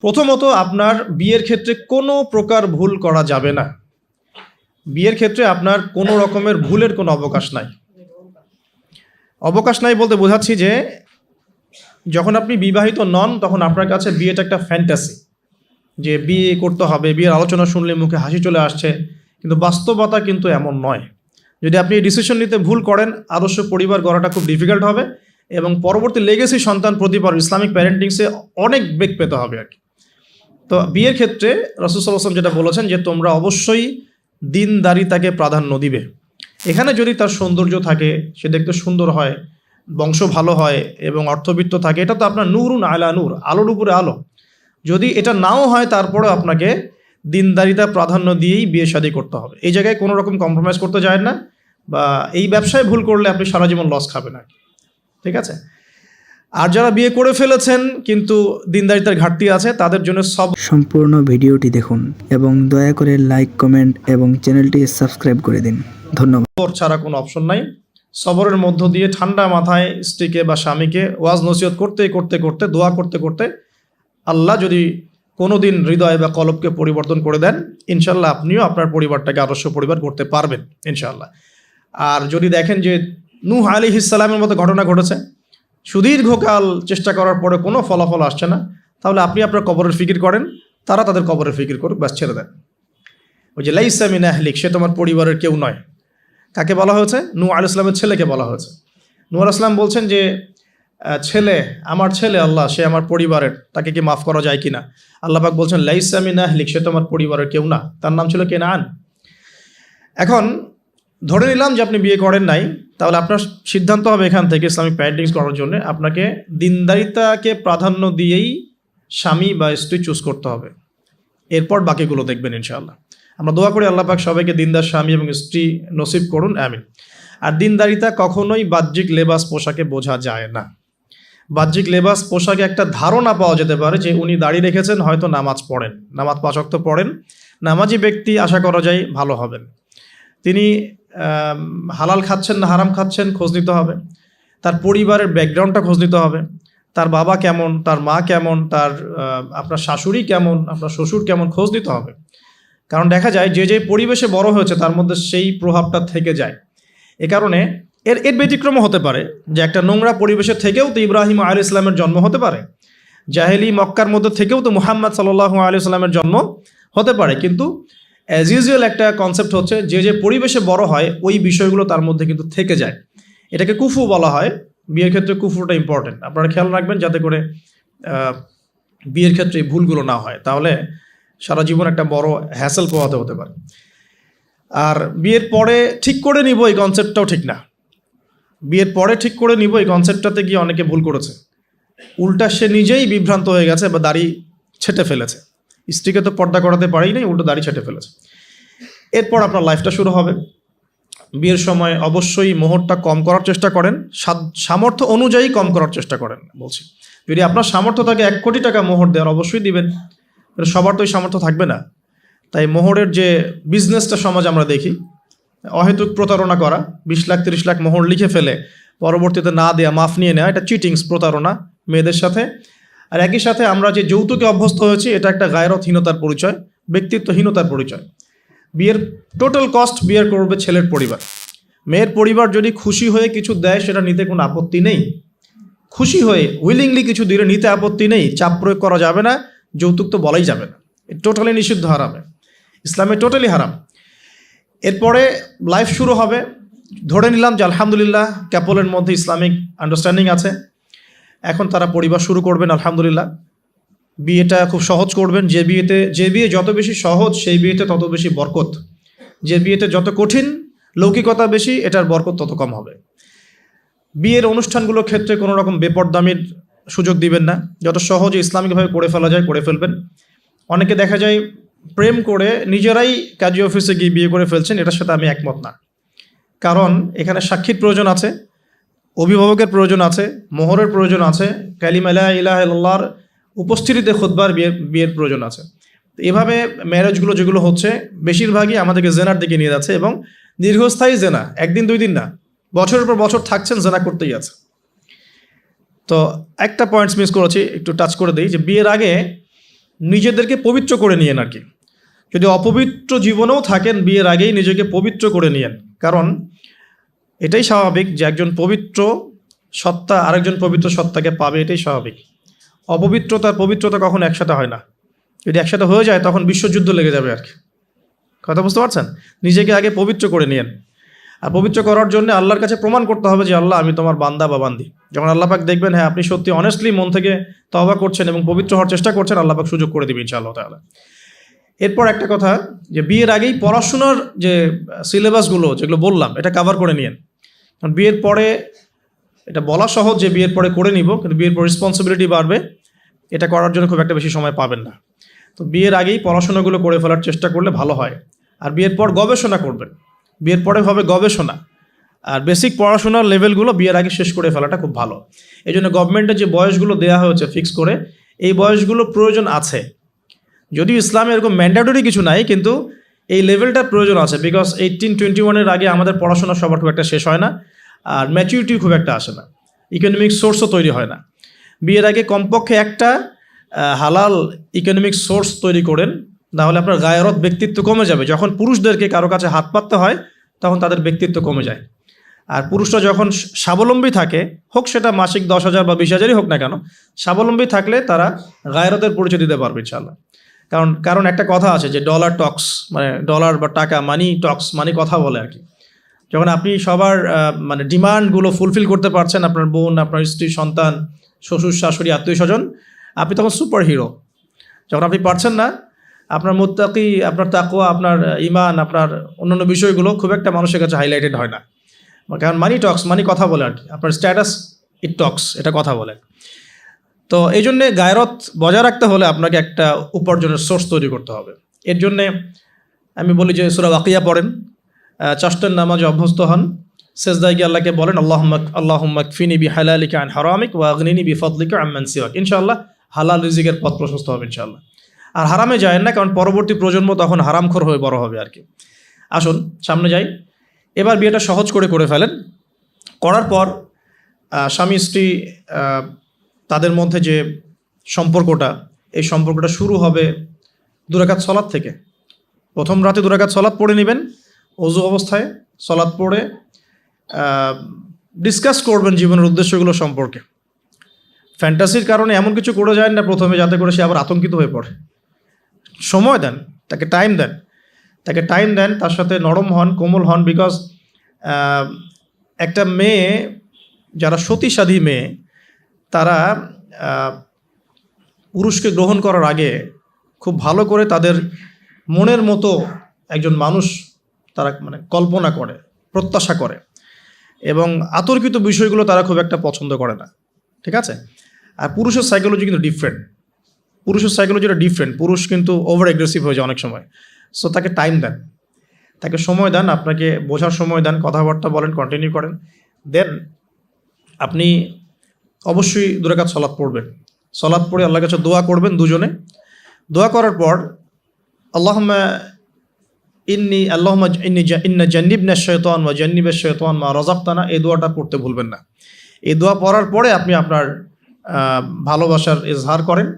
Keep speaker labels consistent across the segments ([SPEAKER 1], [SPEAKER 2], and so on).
[SPEAKER 1] প্রথমত আপনার বিয়ের ক্ষেত্রে কোনো প্রকার ভুল করা যাবে না। বিয়ের ক্ষেত্রে আপনার কোনো রকমের ভুলের কোনো অবকাশ নাই। অবকাশ নাই বলতে বোঝাচ্ছি যে যখন আপনি বিবাহিত নন তখন আপনার কাছে বিয়েটা একটা ফ্যান্টাসি, যে বিয়ে করতে হবে, বিয়ের আলোচনা শুনলে মুখে হাসি চলে আসছে, কিন্তু বাস্তবতা কিন্তু এমন নয়। যদি আপনি এই ডিসিশন নিতে ভুল করেন, আদর্শ পরিবার গড়াটা খুব ডিফিকাল্ট হবে এবং পরবর্তী লেগেসি সন্তান প্রতিবার ইসলামিক প্যারেন্টিংসে অনেক বেগ পেতে হবে আর কি। তো বিয়ের ক্ষেত্রে রাসূল সাল্লাল্লাহু আলাইহি ওয়াসাল্লাম যেটা বলেছেন যে তোমরা অবশ্যই দিনদারিতাকে প্রাধান্য দিবে। এখানে যদি তার সৌন্দর্য থাকে, সে দেখতে সুন্দর হয়, বংশ ভালো হয় এবং অর্থবিত্ত থাকে, এটা তো আপনার নূরুন আলা নূর, আলোর উপরে আলো। যদি এটা নাও হয় তারপরেও আপনাকে দিনদারিতা প্রাধান্য দিয়েই বিয়ে শাদী করতে হবে। এই জায়গায় কোনো রকম কম্প্রোমাইজ করতে যায় না, বা এই ব্যবসায় ভুল করলে আপনি সারা জীবন লস খাবেন না, ঠিক আছে? আর যারা বিয়ে করে ফেলেছেন কিন্তু দিনদারিতার ঘাটতি আছে, তাদের জন্য
[SPEAKER 2] সম্পূর্ণ ভিডিওটি দেখুন এবং দয়া করে লাইক, কমেন্ট এবং চ্যানেলটি সাবস্ক্রাইব করে দিন। ধন্যবাদ।
[SPEAKER 1] সবর ছাড়া কোনো অপশন নাই। সবরের মধ্য দিয়ে ঠান্ডা মাথায় স্ত্রীকে বা স্বামীকে ওয়াজ নসিহত করতে করতে করতে, দোয়া করতে করতে আল্লাহ যদি কোনো দিন হৃদয় বা কলবকে পরিবর্তন করে দেন, ইনশাল্লাহ আপনিও আপনার পরিবারটাকে আদর্শ পরিবার করতে পারবেন ইনশাল্লাহ। আর যদি দেখেন যে নূহ আলাইহিস সালামের মতো ঘটনা ঘটেছে, সুদীর্ঘকাল চেষ্টা করার পরে কোনো ফলাফল আসছে না, তাহলে আপনি আপনার কবরের ফিকির করেন, তারা তাদের কবরের ফিকির করুক, ব্যাস ছেড়ে দেন। ওই যে লাইসা মিন আহলিক, সে তোমার পরিবারের কেউ নয়। কাকে বলা হয়েছে? নূহ আলাইহিস সালামের ছেলেকে বলা হয়েছে। নূহ আলাইহিস সালাম বলছেন যে ছেলে, আমার ছেলে আল্লাহ, সে আমার পরিবারের, তাকে কি মাফ করা যায় কিনা? আল্লাহ পাক বলছেন লাইসা মিন আহলিক, সে তোমার পরিবারের কেউ না। তার নাম ছিল কেনান। এখন ধরে নিলাম যে আপনি বিয়ে করেন নাই, তাহলে আপনার সিদ্ধান্ত হবে এখান থেকে ইসলামিক প্যারেন্টিংস করার জন্য আপনাকে দিনদারিতাকে প্রাধান্য দিয়েই স্বামী বা স্ত্রী চুজ করতে হবে। এরপর বাকিগুলো দেখবেন ইনশাআল্লাহ। আমরা দোয়া করি আল্লাহ পাক সবাইকে দিনদার স্বামী এবং স্ত্রী নসিব করুন, আমিন। আর দিনদারিতা কখনোই বাহ্যিক লেবাস পোশাকে বোঝা যায় না। বাহ্যিক লেবাস পোশাকে একটা ধারণা পাওয়া যেতে পারে যে উনি দাড়ি রেখেছেন, হয়তো নামাজ পড়েন, নামাজ 5 ওয়াক্ত পড়েন, নামাজি ব্যক্তি, আশা করা যায় ভালো হবেন। তিনি হালাল খাচ্ছেন না হারাম খাচ্ছেন খোঁজ নিতে হবে, তার পরিবারের ব্যাকগ্রাউন্ডটা খোঁজ নিতে হবে, তার বাবা কেমন, তার মা কেমন, তার আপনার শাশুড়ি কেমন, আপনার শ্বশুর কেমন, খোঁজ নিতে হবে। কারণ দেখা যায় যে যে পরিবেশে বড় হয়েছে তার মধ্যে সেই প্রভাবটা থেকে যায়। এ কারণে এর ব্যতিক্রমও হতে পারে যে একটা নোংরা পরিবেশে থেকেও তো ইব্রাহিম আলাইহিস সালামের জন্ম হতে পারে, জাহেলি মক্কার মধ্যে থেকেও তো মুহাম্মদ সাল্লাল্লাহু আলাইহি সাল্লামের জন্ম হতে পারে। কিন্তু অ্যাজ ইউজুয়াল একটা কনসেপ্ট হচ্ছে যে যে পরিবেশে বড় হয় ওই বিষয়গুলো তার মধ্যে কিন্তু থেকে যায়। এটাকে কুফু বলা হয়। বিয়ের ক্ষেত্রে কুফুটা ইম্পর্টেন্ট, আপনারা খেয়াল রাখবেন যাতে করে বিয়ের ক্ষেত্রে এই ভুলগুলো না হয়, তাহলে সারা জীবন একটা বড় হ্যাসেল পোহাতে হতে পারে। আর বিয়ের পরে ঠিক করে নিব এই কনসেপ্টটাও ঠিক না। বিয়ের পরে ঠিক করে নিব এই কনসেপ্টটাতে গিয়ে অনেকে ভুল করেছে, উল্টা সে নিজেই বিভ্রান্ত হয়ে গেছে বা দাড়ি ছেটে ফেলেছে। স্ত্রীকে তো পর্দা করাতে পারেই নাই, উল্টো দাড়ি ছেটে ফেলেছে। এরপর আপনার লাইফটা শুরু হবে। বিয়ের সময় অবশ্যই মোহরটা কম করার চেষ্টা করেন, সামর্থ্য অনুযায়ী কম করার চেষ্টা করেন বলছি। যদি আপনার সামর্থ্য থাকে 1 কোটি টাকা মোহর দেওয়ার, অবশ্যই দিবেন, সবার তো ওই সামর্থ্য থাকবে না। তাই মোহরের যে বিজনেসটা সমাজ আমরা দেখি, অহেতুক প্রতারণা করা, 20 লাখ 30 লাখ মোহর লিখে ফেলে পরবর্তীতে না দেয়া, মাফ নিয়ে নেওয়া, এটা চিটিংস, প্রতারণা মেয়েদের সাথে। আর একই সাথে আমরা যে যৌতুকে অভ্যস্ত হয়েছি, এটা একটা গায়রতহীনতার পরিচয়, ব্যক্তিত্বহীনতার পরিচয়। বিয়ের টোটাল কস্ট বিয়ের করবে ছেলের পরিবার। মেয়ের পরিবার যদি খুশি হয়ে কিছু দেয় সেটা নিতে কোনো আপত্তি নেই, খুশি হয়ে উইলিংলি কিছু দিলে নিতে আপত্তি নেই। চাপ প্রয়োগ করা যাবে না, যৌতুক তো বলাই যাবে না, টোটালি নিষিদ্ধ, হারামে, ইসলামে টোটালি হারাম। এরপরে লাইফ শুরু হবে। ধরে নিলাম যে আলহামদুলিল্লাহ ক্যাপলের মধ্যে ইসলামিক আন্ডারস্ট্যান্ডিং আছে, এখন তারা পরিবার শুরু করবেন আলহামদুলিল্লাহ। বিয়েটা খুব সহজ করবেন। যে বিয়ে যত বেশি সহজ সেই বিয়েতে তত বেশি বরকত, যে বিয়েতে যত কঠিন, লৌকিকতা বেশি, এটার বরকত তত কম হবে। বিয়ের অনুষ্ঠানগুলোর ক্ষেত্রে কোনো রকম বেপরদামির সুযোগ দিবেন না, যত সহজে ইসলামিকভাবে করে ফেলা যায় করে ফেলবেন। অনেকে দেখা যায় প্রেম করে নিজেরাই কাজী অফিসে গিয়ে বিয়ে করে ফেলছেন, এটার সাথে আমি একমত না। কারণ এখানে সাক্ষীর প্রয়োজন আছে, অভিভাবকের প্রয়োজন আছে, মোহরের প্রয়োজন আছে, কালিমা লা ইলাহা ইল্লাল্লাহর উপস্থিতিতে খুতবার বিয়ের প্রয়োজন আছে। এভাবে ম্যারেজগুলো যেগুলো হচ্ছে বেশিরভাগই আমাদেরকে জেনার দিকে নিয়ে যাচ্ছে, এবং দীর্ঘস্থায়ী জেনা, 1 দিন 2 দিন না, বছরের পর বছর থাকছেন, জেনা করতেই আছে। তো একটা পয়েন্টস মিস করেছি, একটু টাচ করে দিই, যে বিয়ের আগে নিজেদেরকে পবিত্র করে নিয়েন আর কি। যদি অপবিত্র জীবনেও থাকেন বিয়ের আগেই নিজেকে পবিত্র করে নিয়েন, কারণ এটাই স্বাভাবিক যে একজন পবিত্র সত্তা আরেকজন পবিত্র সত্তাকে পাবে, এটাই স্বাভাবিক। অপবিত্রতার পবিত্রতা কখনো একসাথে হয় না। যদি একসাথে হয়ে যায় তখন বিশ্বযুদ্ধ লেগে যাবে আর কি। কথা বুঝতে পারছেন? নিজেকে আগে পবিত্র করে নিয়েন। আর পবিত্র করার জন্য আল্লাহর কাছে প্রমাণ করতে হবে যে আল্লাহ আমি তোমার বান্দা বা বান্দি। যখন আল্লাহ পাক দেখবেন হ্যাঁ আপনি সত্যি অনেস্টলি মন থেকে তওবা করছেন এবং পবিত্র হওয়ার চেষ্টা করছেন, আল্লাহ পাক সুযোগ করে দিবেন ইনশাআল্লাহ তাআলা। এরপর একটা কথা, যে বিয়ের আগেই পড়াশোনার যে সিলেবাসগুলো যেগুলো বললাম এটা কভার করে নিয়েন। কারণ বিয়ের পরে এটা বলা সহজ যে বিয়ের পরে করে নিব, কিন্তু বিয়ের পর রেসপন্সিবিলিটি বাড়বে, এটা করার জন্য খুব একটা বেশি সময় পাবেন না। তো বিয়ের আগেই পড়াশোনাগুলো করে ফেলার চেষ্টা করলে ভালো হয়। আর বিয়ের পর গবেষণা করবেন, বিয়ের পরে হবে গবেষণা। আর বেসিক পড়াশোনার লেভেলগুলো বিয়ের আগে শেষ করে ফেলাটা খুব ভালো। এই জন্য গভর্নমেন্টের যে বয়সগুলো দেওয়া হয়েছে ফিক্স করে, এই বয়সগুলো প্রয়োজন আছে। যদিও ইসলামে এরকম ম্যান্ডেটরি কিছু নাই, কিন্তু এই লেভেলটার প্রয়োজন আছে। বিকজ 18-21 আগে আমাদের পড়াশোনা সবার খুব একটা শেষ হয় না, আর ম্যাচুরিটি খুব একটা আসে না, ইকোনমিক সোর্সও তৈরি হয় না। বিয়ের আগে কমপক্ষে একটা হালাল ইকোনমিক সোর্স তৈরি করেন, নাহলে আপনার গায়রত ব্যক্তিত্ব কমে যাবে। যখন পুরুষদেরকে কারো কাছে হাত পাততে হয় তখন তাদের ব্যক্তিত্ব কমে যায়। আর পুরুষরা যখন স্বাবলম্বী থাকে, হোক সেটা মাসিক 10,000 বা 20,000ই হোক না কেন, স্বাবলম্বী থাকলে তারা গায়রতের পরিচয় দিতে পারবে ইনশাআল্লাহ। কারণ একটা কথা আছে যে ডলার টক্স, মানে ডলার বা টাকা, মানি টক্স, মানে কথা বলে আর কি। যখন আপনি সবার মানে ডিমান্ডগুলো ফুলফিল করতে পারছেন, আপনার বোন, আপনার স্ত্রী, সন্তান, শ্বশুর শাশুড়ি, আত্মীয় স্বজন, আপনি তখন সুপার হিরো। যখন আপনি পারছেন না, আপনার মুত্তাকি, আপনার তাকওয়া, আপনার ইমান, আপনার অন্যান্য বিষয়গুলো খুব একটা মানুষের কাছে হাইলাইটেড হয় না। কারণ মানি টক্স, মানি কথা বলে আর কি। আপনার স্ট্যাটাস ইট টক্স, এটা কথা বলে। তো এই জন্যে গায়রত বজায় রাখতে হলে আপনাকে একটা উপার্জনের সোর্স তৈরি করতে হবে। এর জন্যে আমি বলি যে সূরা ওয়াকিয়া পড়েন, চারটার নামাজে অভ্যস্ত হন, সেজদায় গিয়ে আল্লাহকে বলেন আল্লাহুম্মা কফিনি বিহালালিকা আন হারামিক ওয়া আগনিনি বিফাদলিকা আম্মান সিওয়াক। ইনশাআল্লাহ হালাল রিজিকের পথ প্রশস্ত হবে ইনশাআল্লাহ। আর হারামে যায় না, কারণ পরবর্তী প্রজন্ম তখন হারামখোর হয়ে বড় হবে আর কি। আসুন সামনে যাই। এবার বিয়েটা সহজ করে ফেলেন। করার পর স্বামী স্ত্রী তাদের মধ্যে যে সম্পর্কটা, এই সম্পর্কটা শুরু হবে 2 রাকাত সলাত থেকে। প্রথম রাতে 2 রাকাত সলাত পড়ে নেবেন, ওযু অবস্থায় সলাত পড়ে ডিসকাস করবেন জীবনের উদ্দেশ্যগুলো সম্পর্কে। ফ্যান্টাসির কারণে এমন কিছু করে যায় না প্রথমে, যাতে করে সে আবার আতঙ্কিত হয়ে পড়ে। সময় দেন, তাকে টাইম দেন, তার সাথে নরম হন, কোমল হন। বিকজ একটা মেয়ে, যারা সতীসাধী মেয়ে, তারা পুরুষকে গ্রহণ করার আগে খুব ভালো করে তাদের মনের মতো একজন মানুষ তারা মানে কল্পনা করে, প্রত্যাশা করে, এবং আতর্কিত বিষয়গুলো তারা খুব একটা পছন্দ করে না। ঠিক আছে? আর পুরুষের সাইকোলজি কিন্তু ডিফারেন্ট। পুরুষ কিন্তু ওভার অ্যাগ্রেসিভ হয়ে যায় অনেক সময়। সো তাকে টাইম দেন, তাকে সময় দেন, আপনাকে বোঝার সময় দেন, কথাবার্তা বলেন, কন্টিনিউ করেন। দেন আপনি অবশ্যই 2 রাকাত সলাত পড়বেন। সলাত পড়ে আল্লাহর কাছে দোয়া করবেন দুজনে। দোয়া করার পর আল্লাহুম্মা ইন্না জান্নিবনা শাইতান ওয়া জান্নিবাশ শাইতান মা রাযাকতানা, এই দোয়াটা পড়তে ভুলবেন না। এই দোয়া পড়ার পরে আপনি আপনার ভালোবাসার ইজহার করেন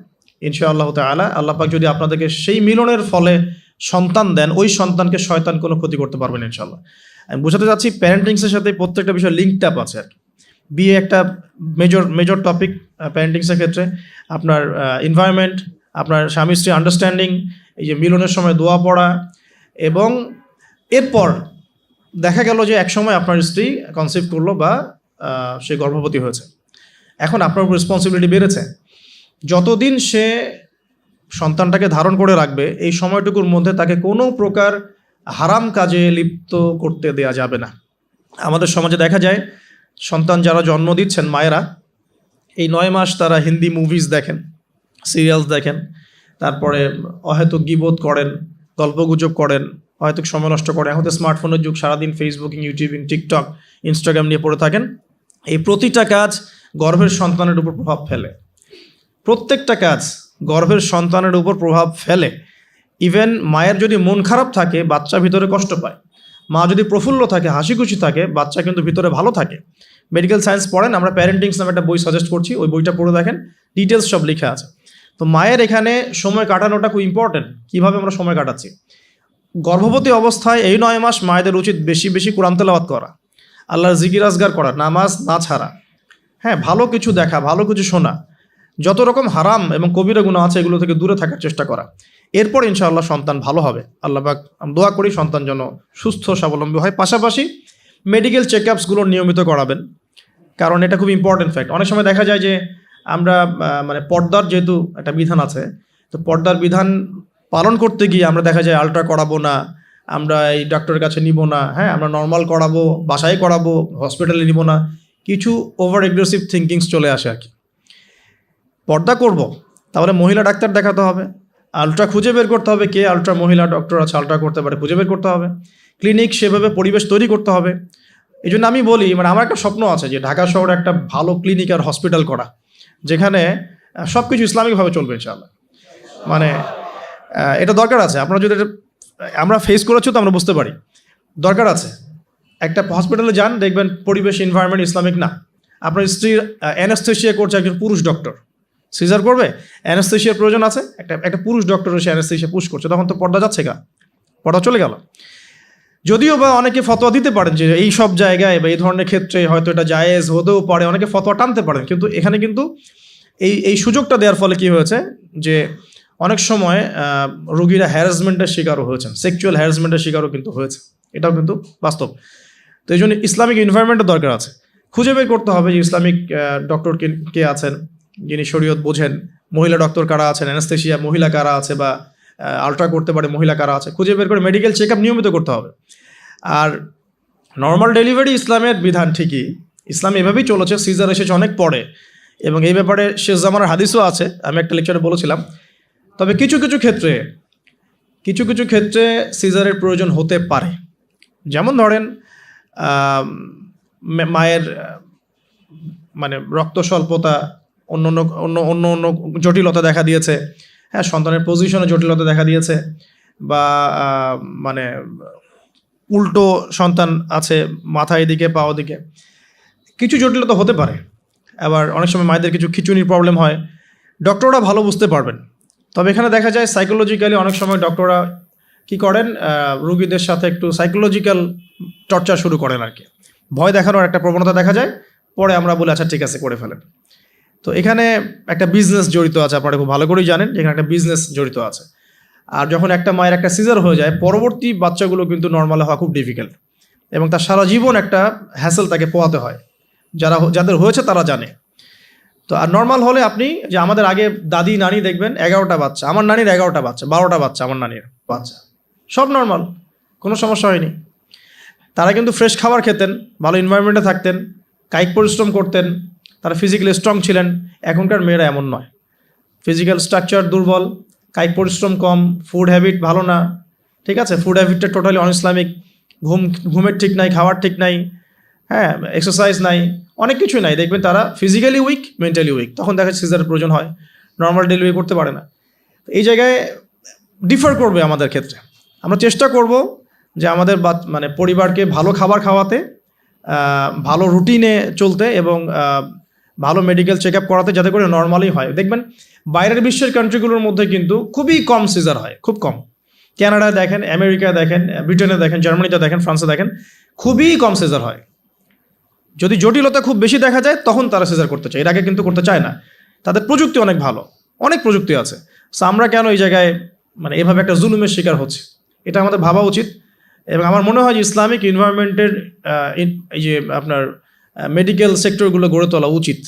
[SPEAKER 1] ইনশাআল্লাহ তাআলা। আল্লাহ পাক যদি আপনাদেরকে সেই মিলনের ফলে সন্তান দেন, ওই সন্তানকে শয়তান কোনো ক্ষতি করতে পারবে না ইনশাআল্লাহ। আমি বোঝাতে চাচ্ছি প্যারেন্টিংসের সাথে প্রত্যেকটা বিষয় লিঙ্কড আপ আছে আর কি। বিয়ে একটা মেজর টপিক প্যারেন্টিংসের ক্ষেত্রে। আপনার এনভায়রনমেন্ট, আপনার স্বামী স্ত্রী আন্ডারস্ট্যান্ডিং, এই যে মিলনের সময় দোয়া পড়া, এবং এরপর দেখা গেল যে একসময় আপনার স্ত্রী কনসিভ করলো বা সে গর্ভবতী হয়েছে। এখন আপনার উপর রেসপন্সিবিলিটি বেড়েছে। যতদিন সে সন্তানটাকে ধারণ করে রাখবে, এই সময়টুকুর মধ্যে তাকে কোনো প্রকার হারাম কাজে লিপ্ত করতে দেয়া যাবে না। আমাদের সমাজে দেখা যায় সন্তান যারা জন্ম দিচ্ছেন, মায়েরা, এই 9 মাস তারা হিন্দি মুভিজ দেখেন, সিরিয়ালস দেখেন, তারপরে অহেতুক গীবত করেন, গল্পগুজব করেন, অহেতুক সময় নষ্ট করেন। এখন তো স্মার্টফোনের যুগ, সারাদিন ফেসবুকিং, ইউটিউবিং, টিকটক, ইনস্টাগ্রাম নিয়ে পড়ে থাকেন। এই প্রতিটা কাজ গর্ভের সন্তানের উপর প্রভাব ফেলে। প্রত্যেকটা কাজ গর্ভের সন্তানের উপর প্রভাব ফেলে। ইভেন মায়ের যদি মন খারাপ থাকে, বাচ্চা ভিতরে কষ্ট পায়। মা যদি প্রফুল্ল থাকে, হাসি খুশি থাকে, বাচ্চা কিন্তু ভিতরে ভালো থাকে। মেডিকেল সায়েন্স পড়েন, আমরা প্যারেন্টিংস নামে একটা বই সাজেস্ট করছি, ওই বইটা পড়ে দেখেন, ডিটেলস সব লেখা আছে। তো মায়ের এখানে সময় কাটানোটা খুব ইম্পর্টেন্ট। কীভাবে আমরা সময় কাটাচ্ছি? গর্ভবতী অবস্থায় এই 9 মাস মায়েদের উচিত বেশি বেশি কোরআন তেলাওয়াত করা, আল্লাহর জিকির আজগার করা, নামাজ না ছাড়া, হ্যাঁ, ভালো কিছু দেখা, ভালো কিছু শোনা, যত রকম হারাম এবং কবিরা গুনাহ আছে এগুলো থেকে দূরে থাকার চেষ্টা করা। এরপর ইনশাআল্লাহ সন্তান ভালো হবে। আল্লাহ পাক দোয়া করি সন্তান যেন সুস্থ স্বাবলম্বী হয়। পাশাপাশি মেডিকেল চেক আপসগুলো নিয়মিত করাবেন, কারণ এটা খুব ইম্পর্টেন্ট ফ্যাক্ট। অনেক সময় দেখা যায় যে আমরা মানে পর্দার যেহেতু একটা বিধান আছে, তো পর্দার বিধান পালন করতে গিয়ে আমরা দেখা যায় আলট্রা করাবো না, আমরা এই ডক্টরের কাছে নিব না, হ্যাঁ, আমরা নর্মাল করাবো, বাসায় করাবো, হসপিটালে নিব না, কিছু ওভার এগ্রেসিভ থিঙ্কিংস চলে আসে আর কি। পর্দা করব, তাহলে মহিলা ডাক্তার দেখাতে হবে, আলট্রা খুঁজে বের করতে হবে কে আলট্রা মহিলা ডক্টর আছে আলট্রা করতে পারে, খুঁজে বের করতে হবে, ক্লিনিক সেভাবে পরিবেশ তৈরি করতে হবে। এই জন্য আমি বলি, মানে আমার একটা স্বপ্ন আছে যে ঢাকা শহরে একটা ভালো ক্লিনিক আর হসপিটাল করা, যেখানে সব কিছু ইসলামিকভাবে চলবে ইনশাআল্লাহ। মানে এটা দরকার আছে। আপনারা যদি আমরা ফেস করেছি তো আমরা বুঝতে পারি দরকার আছে। একটা হসপিটালে যান, দেখবেন পরিবেশ এনভায়রনমেন্ট ইসলামিক না। আপনার স্ত্রীর অ্যানাস্থেশিয়া করছে একজন পুরুষ ডক্টর, সিজার করবে, অ্যানাস্থেশিয়ার প্রয়োজন আছে, একটা পুরুষ ডক্টর এসে অ্যানাস্থেশিয়া পুশ করছে, তখন তো পর্দা যাচ্ছে গা, পর্দা চলে গেল। যদিও বা অনেকে ফতোয়া দিতে পারেন যে এই সব জায়গায় বা এই ধরনের ক্ষেত্রে হয়তো এটা জায়েজ হতেও পারে, অনেকে ফতোয়া টানতে পারেন, কিন্তু এখানে কিন্তু এই সুযোগটা দেওয়ার ফলে কি হয়েছে যে অনেক সময় রোগীরা হ্যারাসমেন্টের শিকারও হয়েছেন, সেক্সুয়াল হ্যারাসমেন্টের শিকারও কিন্তু হয়েছে, এটাও কিন্তু বাস্তব। তো এই জন্য ইসলামিক এনভায়রনমেন্টের দরকার আছে। খুঁজে বের করতে হবে যে ইসলামিক ডক্টর কে আছেন, যিনি শরীয়ত বোঝেন, মহিলা ডক্টর কারা আছেন, অ্যানাস্থেশিয়া মহিলা কারা আছে, বা আলট্রা করতে পারে মহিলা কারা আছে, খুঁজে বের করে মেডিকেল চেক আপ নিয়মিত করতে হবে। আর নর্মাল ডেলিভারি ইসলামের বিধান ঠিকই, ইসলাম এভাবেই চলেছে, সিজার এসেছে অনেক পরে, এবং এই ব্যাপারে শেষ জামানার হাদিসও আছে, আমি একটা লেকচারে বলেছিলাম। তবে কিছু কিছু ক্ষেত্রে সিজারের প্রয়োজন হতে পারে। যেমন ধরেন মায়ের মানে রক্ত স্বল্পতা, অন্য অন্য অন্য জটিলতা দেখা দিয়েছে, হ্যাঁ, সন্তানের পজিশনে জটিলতা দেখা দিয়েছে, বা মানে উল্টো সন্তান আছে, মাথা এদিকে পা ওদিকে, কিছু জটিলতা হতে পারে। আবার অনেক সময় মায়েদের কিছু খিঁচুনির প্রবলেম হয়, ডক্টররা ভালো বুঝতে পারবেন। তবে এখানে দেখা যায় সাইকোলজিক্যালি অনেক সময় ডক্টররা কি করেন, রুগীদের সাথে একটু সাইকোলজিক্যাল চর্চা শুরু করেন আর কি, ভয় দেখানোর একটা প্রবণতা দেখা যায়। পরে আমরা বলি আচ্ছা ঠিক আছে করে ফেলেন। তো এখানে একটা বিজনেস জড়িত আছে, আপনারা খুব ভালো করেই জানেন, এখানে একটা বিজনেস জড়িত আছে। আর যখন একটা মায়ের একটা সিজার হয়ে যায়, পরবর্তী বাচ্চাগুলো কিন্তু নর্মাল হওয়া খুব ডিফিকাল্ট, এবং তার সারা জীবন একটা হ্যাসেল তাকে পোহাতে হয়। যাদের হয়েছে তারা জানে। তো আর নর্মাল হলে আপনি যে আমাদের আগে দাদি নানি দেখবেন 11টা বাচ্চা, আমার নানির 11টা বাচ্চা, 12টা বাচ্চা, আমার নানির বাচ্চা, সব নর্মাল, কোনো সমস্যা হয়নি। তারা কিন্তু ফ্রেশ খাবার খেতেন, ভালো এনভায়রনমেন্টে থাকতেন, কায়িক পরিশ্রম করতেন, তারা ফিজিক্যালি স্ট্রং ছিলেন। এখনকার মেয়েরা এমন নয়, ফিজিক্যাল স্ট্রাকচার দুর্বল, কায়িক পরিশ্রম কম, ফুড হ্যাবিট ভালো না, ঠিক আছে, ফুড হ্যাবিটটা টোটালি অন ইসলামিক, ঘুমের ঠিক নাই, খাওয়ার ঠিক নাই, হ্যাঁ, এক্সারসাইজ নাই, অনেক কিছুই নাই। দেখবেন তারা ফিজিক্যালি উইক, মেন্টালি উইক, তখন দেখা যাচ্ছে সিজারের প্রয়োজন হয়, নর্মাল ডেলিভারি করতে পারে না। এই জায়গায় ডিফার করবে আমাদের ক্ষেত্রে। আমরা চেষ্টা করব যে আমাদের মানে পরিবারকে ভালো খাবার খাওয়াতে, ভালো রুটিনে চলতে, এবং ভালো মেডিকেল চেক আপ করাতে, যাতে করে নর্মালি হয়। দেখবেন বাইরের বিশ্বের কান্ট্রিগুলোর মধ্যে কিন্তু খুবই কম সিজার হয়, খুব কম। কানাডায় দেখেন, আমেরিকায় দেখেন, ব্রিটেনে দেখেন, জার্মানিতে দেখেন, ফ্রান্সে দেখেন, খুবই কম সিজার হয়। যদি জটিলতা খুব বেশি দেখা যায় তখন তারা সিজার করতে চায়, এর আগে কিন্তু করতে চায় না। তাদের প্রযুক্তি অনেক ভালো, অনেক প্রযুক্তি আছে। সো আমরা কেন এই জায়গায় মানে এভাবে একটা জুলুমের শিকার হচ্ছে, এটা আমাদের ভাবা উচিত। এবং আমার মনে হয় যে ইসলামিক এনভায়রনমেন্টের এই যে আপনার মেডিকেল সেক্টরগুলো গড়ে তোলা উচিত।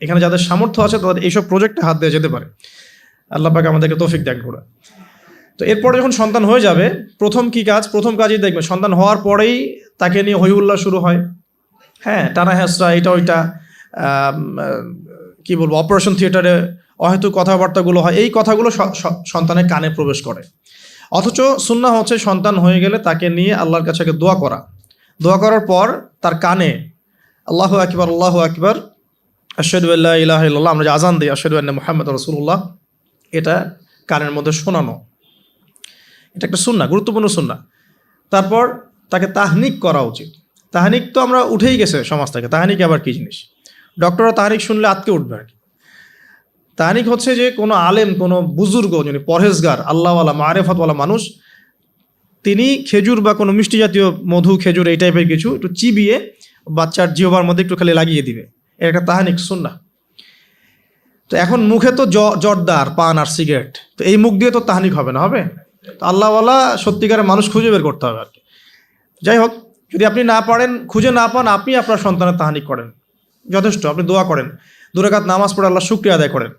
[SPEAKER 1] এখানে যাদের সামর্থ্য আছে তাদের এইসব প্রজেক্টে হাত দেওয়া যেতে পারে। আল্লাহ পাক আমাদেরকে তৌফিক দান করে। তো এরপরে যখন সন্তান হয়ে যাবে, প্রথম কাজই দেখবেন, সন্তান হওয়ার পরেই তাকে নিয়ে হই হুল্লাড় শুরু হয়, হ্যাঁ, টানা হ্যাঁচড়া, এটা ওইটা, কি বলবো, অপারেশন থিয়েটারে অহেতুক কথাবার্তাগুলো হয়। এই কথাগুলো সন্তানের কানে প্রবেশ করে। অথচ সুন্নাহ হচ্ছে সন্তান হয়ে গেলে তাকে নিয়ে আল্লাহর কাছে দোয়া করার পর তার কানে আল্লাহু আকবার, আল্লাহু আকবার, আশহাদু আল্লা ইলাহা ইল্লাল্লাহ, আমরা যে আজান দিই আশহাদু আন্না মুহাম্মাদুর রাসূলুল্লাহ, এটা কানের মধ্যে শোনানো, এটা একটা সুন্নাহ, গুরুত্বপূর্ণ সুন্নাহ। তারপর তাকে তাহনিক করা উচিত। তাহনিক তো আমরা উঠেই গেছে সমাজ থেকে, তাহনিক আবার কী জিনিস? ডক্টররা তাহনিক শুনলে আটকে উঠবে আর কি। তাহানিক হচ্ছে যে কোনো আলেম, কোনো বুজুর্গ, যিনি পরহেজগার, আল্লাহওয়ালা, মারেফতওয়ালা মানুষ, তিনি খেজুর বা কোনো মিষ্টি জাতীয় মধু, খেজুর এই টাইপের কিছু একটু চিবিয়ে বাচ্চার জিহ্বার মধ্যে একটু খালি লাগিয়ে দিবে। এর একটা তাহানিক সুন্নাহ। তো এখন মুখে তো জর্দার, পান আর সিগারেট, তো এই মুখ দিয়ে তো তাহানিক হবে না, হবে? তো আল্লাহওয়ালা সত্যিকারের মানুষ খুঁজে বের করতে হবে আর কি। যাই হোক, যদি আপনি না পারেন, খুঁজে না পান, আপনি আপনার সন্তানের তাহানিক করেন, যথেষ্ট। আপনি দোয়া করেন, 2 রাকাত নামাজ পড়ে আল্লাহ শুকরিয়া আদায় করেন।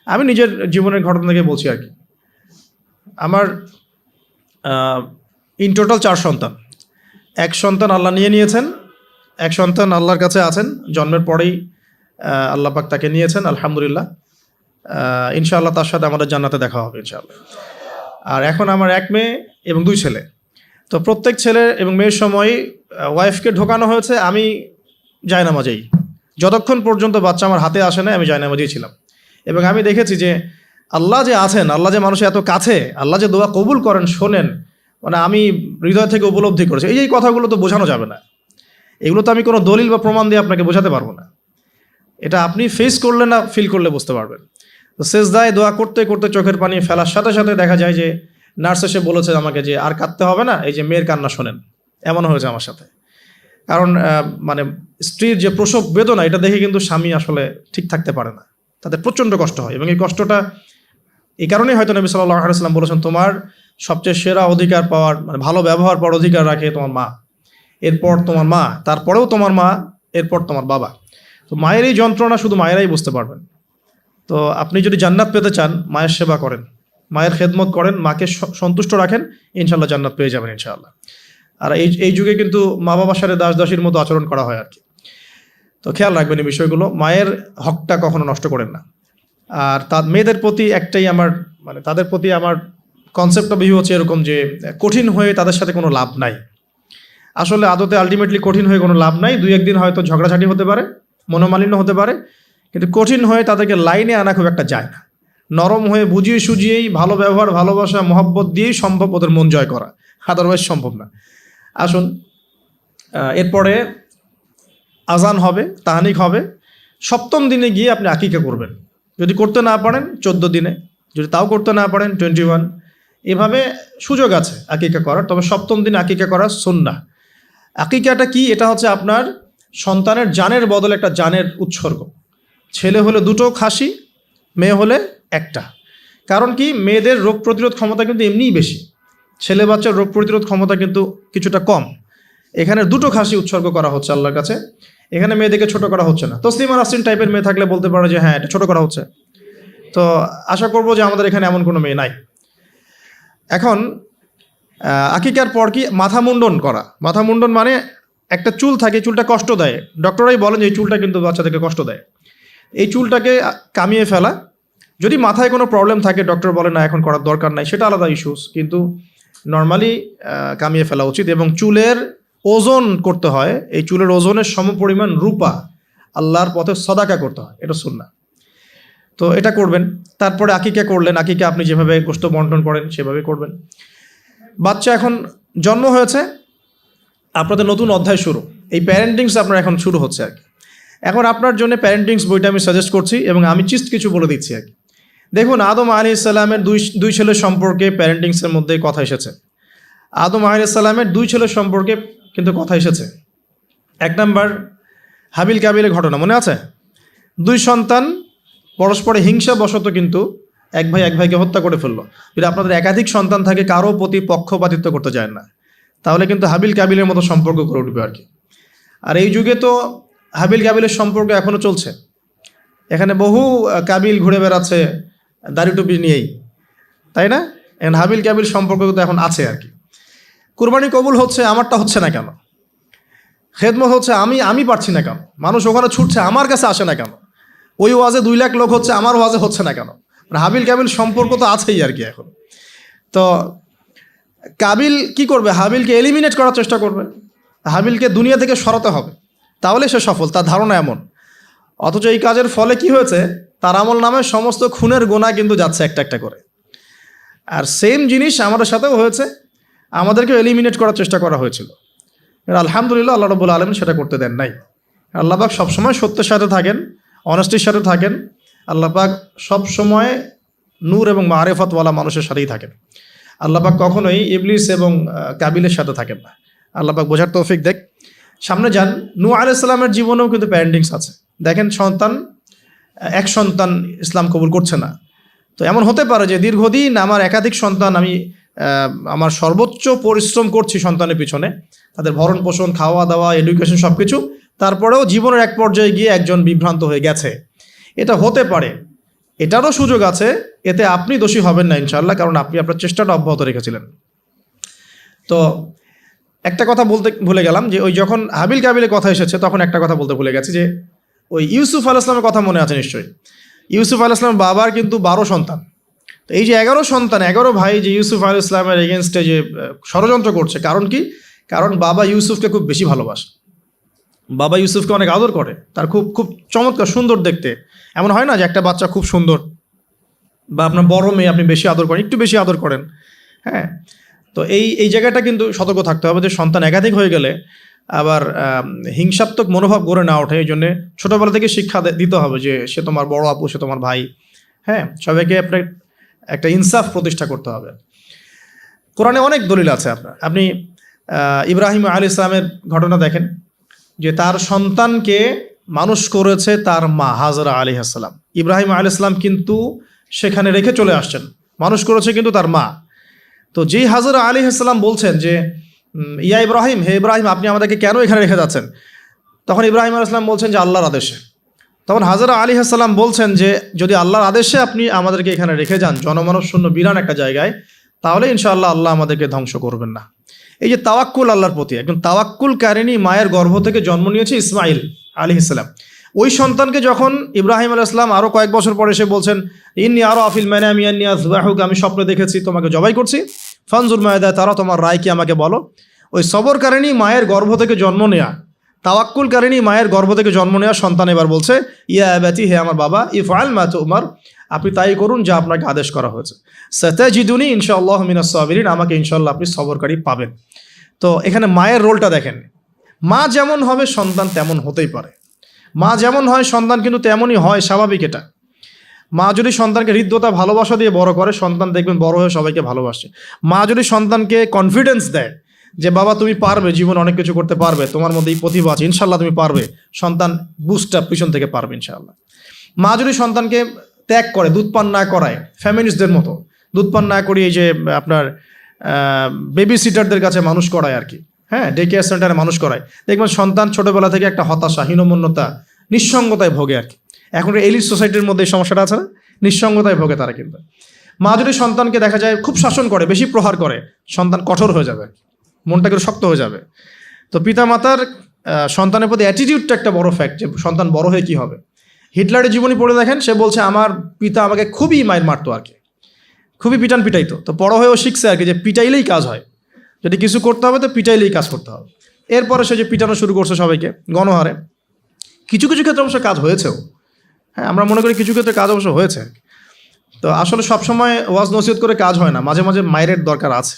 [SPEAKER 1] আমি নিজের জীবনের ঘটনা থেকে বলছি আর কি। আমার ইন টোটাল 4 সন্তান। 1 সন্তান আল্লাহ নিয়েছেন, 1 সন্তান আল্লাহর কাছে আছেন, জন্মের পরেই আল্লাহ পাক তাকে নিয়েছেন, আলহামদুলিল্লাহ। ইনশাআল্লাহ তার সাথে আমাদের জান্নাতে দেখা হবে ইনশাআল্লাহ। আর এখন আমার 1 মেয়ে এবং 2 ছেলে। তো প্রত্যেক ছেলে এবং মেয়ের সময় ওয়াইফকে ঢোকানো হয়েছে আমি জায়নামাজেই। যতক্ষণ পর্যন্ত বাচ্চা আমার হাতে আসে না আমি জায়নামাজেই ছিলাম। এবং আমি দেখেছি যে আল্লাহ যে আছেন, আল্লাহ যে মানুষের এত কাছে, আল্লাহ যে দোয়া কবুল করেন, শোনেন, মানে আমি হৃদয় থেকে উপলব্ধি করেছি। এই কথাগুলো তো বোঝানো যাবে না, এগুলো তো আমি কোনো দলিল বা প্রমাণ দিয়ে আপনাকে বোঝাতে পারবো না। এটা আপনি ফেস করলে না, ফিল করলে বুঝতে পারবেন। তো সেজদায় দোয়া করতে করতে চোখের পানি ফেলার সাথে সাথে দেখা যায় যে নার্স এসে বলেছে আমাকে যে আর কাঁদতে হবে না, এই যে মেয়ের কান্না শোনেন। এমন হয়েছে আমার সাথে। কারণ মানে স্ত্রীর যে প্রসব বেদনা, এটা দেখে কিন্তু স্বামী আসলে ঠিক থাকতে পারে না, তাদের প্রচণ্ড কষ্ট হয়। এবং এই কষ্টটা এই কারণেই হয়তো নবী সাল্লাল্লাহু আলাইহি ওয়াসাল্লাম বলেছেন, তোমার সবচেয়ে সেরা অধিকার পাওয়ার, মানে ভালো ব্যবহার পাওয়ার অধিকার রাখে তোমার মা, এরপর তোমার মা, তারপরেও তোমার মা, এরপর তোমার বাবা। তো মায়ের এই যন্ত্রণা শুধু মায়েরাই বুঝতে পারবেন। তো আপনি যদি জান্নাত পেতে চান, মায়ের সেবা করেন, মায়ের খেদমত করেন, মাকে সন্তুষ্ট রাখেন, ইনশাল্লাহ জান্নাত পেয়ে যাবেন ইনশাআল্লাহ। আর এই যুগে কিন্তু মা বাবার সাথে দাস দাসীর মতো আচরণ করা হয় আর কি। তো খেয়াল রাখবেন এই বিষয়গুলো, মায়ের হকটা কখনো নষ্ট করেন না। আর তার মেয়েদের প্রতি একটাই আমার, মানে তাদের প্রতি আমার কনসেপ্টটা বেশি হচ্ছে এরকম যে কঠিন হয়ে তাদের সাথে কোনো লাভ নাই। আসলে আদতে আলটিমেটলি কঠিন হয়ে কোনো লাভ নাই। 2-1 দিন হয়তো ঝগড়াঝাটি হতে পারে, মনোমালিন্য হতে পারে, কিন্তু কঠিন হয়ে তাদেরকে লাইনে আনা খুব একটা যায় না। নরম হয়ে বুঝিয়ে সুঝিয়েই, ভালো ব্যবহার, ভালোবাসা, মহব্বত দিয়েই সম্ভব ওদের মন জয় করা, আদারওয়াইজ সম্ভব না। আসুন, এরপরে আজান হবে, তাহানিক হবে। 7ম দিনে গিয়ে আপনি আকিকা করবেন। যদি করতে না পারেন 14 দিনে, যদি তাও করতে না পারেন 21, এভাবে সুযোগ আছে আকিকা করার। তবে 7ম দিনে আকিকা করা সুন্নাহ। আকিকাটা কি? এটা হচ্ছে আপনার সন্তানের জানের বদলে একটা জানের উৎসর্গ। ছেলে হলে 2টো খাসি, মেয়ে হলে 1টা। কারণ কি, মেয়েদের রোগ প্রতিরোধ ক্ষমতা কিন্তু এমনিই বেশি, ছেলে বাচ্চার রোগ প্রতিরোধ ক্ষমতা কিন্তু কিছুটা কম। এখানে 2টো খাসি উৎসর্গ করা হচ্ছে আল্লাহর কাছে। এখানে মেয়েদেরকে ছোট করা হচ্ছে না। তসলিমা নাসরিন টাইপের মেয়ে থাকলে বলতে পারে যে হ্যাঁ, এটা ছোট করা হচ্ছে। তো আশা করব যে আমাদের এখানে এমন কোনো মেয়ে নাই। এখন আকিকার পর কি মাথা মুন্ডন করা। মাথা মুন্ডন মানে একটা চুল থাকে, চুলটা কষ্ট দেয়, ডক্টরাই বলেন যে এই চুলটা কিন্তু বাচ্চাদেরকে কষ্ট দেয়। এই চুলটাকে কামিয়ে ফেলা। যদি মাথায় কোনো প্রবলেম থাকে, ডক্টর বলে না এখন করার দরকার নাই, সেটা আলাদা ইস্যুস, কিন্তু নর্মালি কামিয়ে ফেলা উচিত। এবং চুলের ওজন করতে হয়, এই চুলের ওজনের সমপরিমাণ রূপা আল্লাহর পথে সদাকা করতে হয়, এটা সুন্নাহ। তো এটা করবেন। তারপরে আকিকা করলেন, আকিকা আপনি যেভাবে গোশত বন্টন করেন সেভাবে করবেন। বাচ্চা এখন জন্ম হয়েছে, আপনাদের নতুন অধ্যায় শুরু, এই প্যারেন্টিংস আপনার এখন শুরু হচ্ছে আর কি। এখন আপনার জন্য প্যারেন্টিংস বইটা আমি সাজেস্ট করছি এবং আমি চিস্ট কিছু বলে দিচ্ছি আর কি। দেখুন, আদম আলাইহিস সালামের দুই ছেলের সম্পর্কে প্যারেন্টিংসের মধ্যে কথা এসেছে। আদম আলাইহিস সালামের 2 ছেলের সম্পর্কে কিন্তু কথা এসেছে। 1 নাম্বার হাবিল কাবিলের ঘটনা মনে আছে? 2 সন্তান পরস্পরে হিংসা বশত কিন্তু এক ভাই এক ভাইকে হত্যা করে ফেললো। যদি আপনাদের একাধিক সন্তান থাকে, কারো প্রতি পক্ষপাতিত্ব করতে যায় না, তাহলে কিন্তু হাবিল কাবিলের মতো সম্পর্ক করে উঠবে আর কি। আর এই যুগে তো হাবিল কাবিলের সম্পর্ক এখনও চলছে। এখানে বহু কাবিল ঘুরে বেড়াচ্ছে দাড়ি টুপি নিয়েই, তাই না? এখন হাবিল কাবিল সম্পর্ক তো এখন আছে আর কি। কুরবানি কবুল হচ্ছে, আমারটা হচ্ছে না কেন? খেদমত হচ্ছে, আমি পারছি না কেন? মানুষ ওখানে ছুটছে, আমার কাছে আসে না কেন? ওই ওয়াজে 2 লাখ লোক হচ্ছে, আমার ওয়াজে হচ্ছে না কেন? মানে হাবিল কাবিল সম্পর্ক তো আছেই আর কি এখন। তো কাবিল কি করবে? হাবিলকে এলিমিনেট করার চেষ্টা করবে, হাবিলকে দুনিয়া থেকে সরাতে হবে, তাহলে সে সফল, তার ধারণা এমন। অথচ এই কাজের ফলে কি হয়েছে? তার আমল নামে সমস্ত খুনের গোনা কিন্তু যাচ্ছে একটা একটা করে। আর সেম জিনিস আমাদের সাথেও হয়েছে, আমাদেরকে এলিমিনেট করার চেষ্টা করা হয়েছিল। আলহামদুলিল্লাহ আল্লাহ রাব্বুল আলামিন সেটা করতে দেন নাই। আল্লাহ পাক সবসময় সত্যের সাথে থাকেন, অনেস্টির সাথে থাকেন, আল্লাহ পাক সবসময় নূর এবং মারেফতওয়ালা মানুষের সাথেই থাকেন। আল্লাহ পাক কখনোই ইবলিস এবং কাবিলের সাথে থাকেন না। আল্লাহ পাক বোঝার তৌফিক দেখ। সামনে যান, নূহ আলাইহিস সালামের জীবনেও কিন্তু প্যারেন্টিংস আছে। দেখেন এক সন্তান ইসলাম কবুল করছে না। তো এমন হতে পারে যে দীর্ঘদিন আমার একাধিক সন্তান, আমি আমার সর্বোচ্চ পরিশ্রম করছি সন্তানের পিছনে, তাদের ভরণ পোষণ, খাওয়া দাওয়া, এডুকেশন সব কিছু, তারপরেও জীবনের এক পর্যায়ে গিয়ে একজন বিভ্রান্ত হয়ে গেছে। এটা হতে পারে, এটারও সুযোগ আছে, এতে আপনি দোষী হবেন না ইনশাআল্লাহ, কারণ আপনি আপনার চেষ্টাটা অব্যাহত রেখেছিলেন। তো একটা কথা বলতে ভুলে গেলাম যে ওই যখন হাবিল কাবিলের কথা এসেছে তখন একটা কথা বলতে ভুলে গেছি যে ওই ইউসুফ আলাইহিস সালামের কথা মনে আছে নিশ্চয়ই। ইউসুফ আলাইহিস সালামের বাবার কিন্তু 12 সন্তান। তো এই যে 11 সন্তান, 11 ভাই যে ইউসুফ আলাইহিস সালামের এগেনস্টে যে ষড়যন্ত্র করছে, কারণ কি? কারণ বাবা ইউসুফকে খুব বেশি ভালোবাসে, বাবা ইউসুফকে অনেক আদর করে, তার খুব খুব চমৎকার সুন্দর দেখতে। এমন হয় না যে একটা বাচ্চা খুব সুন্দর, বা আপনার বড় মেয়ে আপনি বেশি আদর করেন, একটু বেশি আদর করেন, হ্যাঁ। তো এই জায়গাটা কিন্তু সতর্ক থাকতে হবে যে সন্তান একাধিক হয়ে গেলে আবার হিংসাত্মক মনোভাব গড়ে না ওঠে। এই জন্যে ছোটোবেলা থেকে শিক্ষা দিতে হবে যে সে তোমার বড় আপু, সে তোমার ভাই, হ্যাঁ। সবাইকে আপনার একটা ইনসাফ প্রতিষ্ঠা করতে হবে। কোরআনে অনেক দলিল আছে। আপনি ইব্রাহিম আলাইহিস সালামের ঘটনা দেখেন যে তার সন্তানকে মানুষ করেছে তার মা হাজরা আলাইহিস সালাম। ইব্রাহিম আলাইহিস সালাম কিন্তু সেখানে রেখে চলে আসছেন, মানুষ করেছে কিন্তু তার মা। তো যেই হাজরা আলাইহিস সালাম বলছেন যে ইয়া ইব্রাহিম, হে ইব্রাহিম, আপনি আমাদেরকে কেন এখানে রেখে যাচ্ছেন? তখন ইব্রাহিম আলাইহিস সালাম বলছেন যে আল্লাহর আদেশে। তখন হাজরা আলাইহিস সালাম বলছেন যে যদি আল্লাহর আদেশে আপনি আমাদেরকে এখানে রেখে যান জনমানব শূন্য বিরান একটা জায়গায়, তাহলে ইনশাআল্লাহ আল্লাহ আমাদেরকে ধ্বংস করবেন না। এই যে তাওয়াক্কুল আল্লাহর প্রতি, একজন তাওয়াক্কুল কারিনী মায়ের গর্ভ থেকে জন্ম নিয়েছে ইসমাইল আলাইহিস সালাম। ওই সন্তানকে যখন ইব্রাহিম আলাইহিস সালাম আরও কয়েক বছর পরে এসে বলছেন ইন্নী আরা ফিল মানামি আন্নী আযবাহুকা, আমি স্বপ্নে দেখেছি তোমাকে জবাই করছি, ফানজুর মায়াদা তারা, তোমার রায় কি আমাকে বলো। ওই সবরকারিনী মায়ের গর্ভ থেকে জন্ম নেয়া, তাওয়াক্কুলকারিনী মায়ের গর্ভ থেকে জন্ম নেওয়া সন্তান এবার বলছে ইয়া আবাতি, হে আমার বাবা, ইফআল মা তুমার, আপনি তাই করুন যা আপনাকে আদেশ করা হয়েছে। সাতাজিদুনি ইনশাআল্লাহ মিনাস সাবিরিন, আমাকে ইনশাআল্লাহ আপনি সবরকারী পাবেন। তো এখানে মায়ের রোলটা দেখেন, মা যেমন হবে সন্তান তেমন হতেই পারে, মা যেমন হয় সন্তান কিন্তু তেমনই হয়, স্বাভাবিক এটা। মা যদি সন্তানকে হৃদ্যতা ভালোবাসা দিয়ে বড় করে, সন্তান দেখবেন বড় হয়ে সবাইকে ভালোবাসে। মা যদি সন্তানকে কনফিডেন্স দেয় যে বাবা তুমি পারবে, জীবনে অনেক কিছু করতে পারবে, তোমার মধ্যে এই প্রতিভা আছে, ইনশাল্লাহ তুমি পারবে, সন্তান বুস্ট আপ পিছন থেকে পারবে ইনশাআল্লাহ। মা যদি সন্তানকে ত্যাগ করে, দুধ পান না করায়, ফ্যামিলিস্টদের মতো দুধ পান না করিয়ে যে আপনার বেবি সিটারদের কাছে মানুষ করায় আর কি, হ্যাঁ, ডে কেয়ার সেন্টারে মানুষ করায়, দেখবেন সন্তান ছোটোবেলা থেকে একটা হতাশা, হীনমন্যতা, নিঃসঙ্গতায় ভোগে আর কি। এখন এলিট সোসাইটির মধ্যে এই সমস্যাটা আছে না, নিঃসঙ্গতায় ভোগে তারা। কিন্তু মা যদি সন্তানকে দেখা যায় খুব শাসন করে, বেশি প্রহার করে, সন্তান কঠোর হয়ে যাবে, মনটা কিন্তু শক্ত হয়ে যাবে। তো পিতামাতার সন্তানের প্রতি অ্যাটিটিউডটা একটা বড় ফ্যাক্ট, যে সন্তান বড় হয়ে কী হবে। হিটলারের জীবনী পড়ে দেখেন, সে বলছে আমার পিতা আমাকে খুবই মায়ের মারতো আর কি, খুবই পিটাইতো। তো বড় হয়েও শিখছে আর কি যে পিটাইলেই কাজ হয়, যদি কিছু করতে হবে তো পিটাইলেই কাজ করতে হবে। এরপরে সে যে পিটানো শুরু করছে সবাইকে গণহারে, কিছু কিছু ক্ষেত্রে অবশ্য কাজ হয়েছেও, হ্যাঁ, আমরা মনে করি কিছু ক্ষেত্রে কাজ অবশ্য হয়েছে। তো আসলে সবসময় ওয়াজ নসিহত করে কাজ হয় না, মাঝে মাঝে মায়ের দরকার আছে।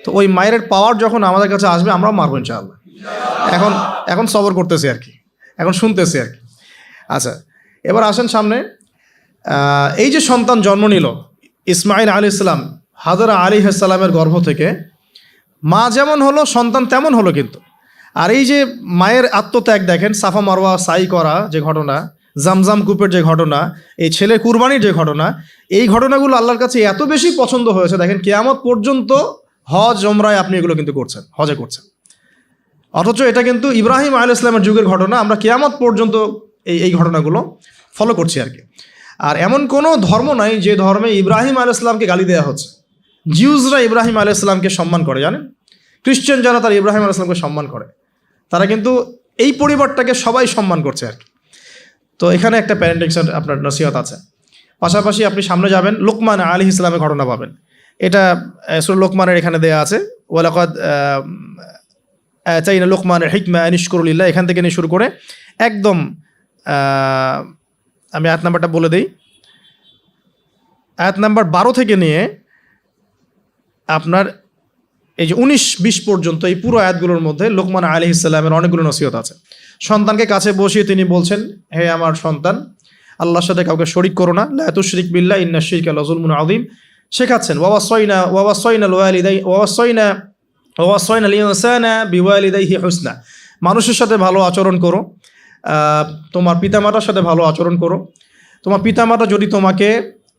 [SPEAKER 1] তো ওই মায়ের পাওয়ার যখন আমাদের কাছে আসবে আমরাও মারবো ইনশাআল্লাহ। এখন সবর করতেছি আর কি, এখন শুনতেছি আর কি। আচ্ছা, এবার আসেন সামনে। এই যে সন্তান জন্ম নিল ইসমাইল আলাইহিস সালাম হাজরা আলাইহিস সালামের গর্ভ থেকে, মা যেমন হলো সন্তান তেমন হলো কিন্তু। আর এই যে মায়ের আত্মত্যাগ দেখেন, সাফা মারওয়া সাই করা যে ঘটনা, জামজাম কূপের যে ঘটনা, এই ছেলে কুরবানির যে ঘটনা, এই ঘটনাগুলো আল্লাহর কাছে এত বেশি পছন্দ হয়েছে, দেখেন কিয়ামত পর্যন্ত হজ ওমরায় আপনি এগুলো কিন্তু করছেন, হজে করছেন। অথচ এটা কিন্তু ইব্রাহিম আলাইহিস সালামের যুগের ঘটনা, আমরা কিয়ামত পর্যন্ত এই ঘটনাগুলো ফলো করছি আর কি। আর এমন কোনো ধর্ম নাই যে ধর্মে ইব্রাহিম আলাইহিস সালামকে গালি দেওয়া হচ্ছে। জিউজরা ইব্রাহিম আলাইহিস সালামকে সম্মান করে, জানেন, খ্রিস্টান যারা তারা ইব্রাহিম আলাইহিস সালামকে সম্মান করে, তারা কিন্তু এই পরিবারটাকে সবাই সম্মান করছে আর কি। তো এখানে একটা প্যারেন্টিংসের আপনার নসিহত আছে। পাশাপাশি আপনি সামনে যাবেন, লোকমান আলাইহিস সালামের ঘটনা পাবেন। এটা সূরা লোকমানের এখানে দেয়া আছে, ওয়ালাকাদ আতাইনা লোকমানের হিকমা আন ইশকুরু লিল্লাহ, এখান থেকে নিয়ে শুরু করে একদম আমি আয়াত নাম্বারটা বলে দিই, আয়াত নাম্বার 12 থেকে নিয়ে আপনার এই যে 19-20 পর্যন্ত এই পুরো আয়াতগুলোর মধ্যে লোকমান আলাইহিস সালামের অনেকগুলো নসিহত আছে। সন্তানকে কাছে বসিয়ে তিনি বলছেন, হে আমার সন্তান, আল্লাহর সাথে কাউকে শরিক করো না, লা তুশরিক বিল্লাহ ইন্না শিরকা লাযুলমুন আযীম শেখাচ্ছেন। ওয়াসাইনা আল ইনসানা বিওয়ালিদাইহি হুসনা, মানুষের সাথে ভালো আচরণ করো, তোমার পিতামাতার সাথে ভালো আচরণ করো। তোমার পিতামাতা যদি তোমাকে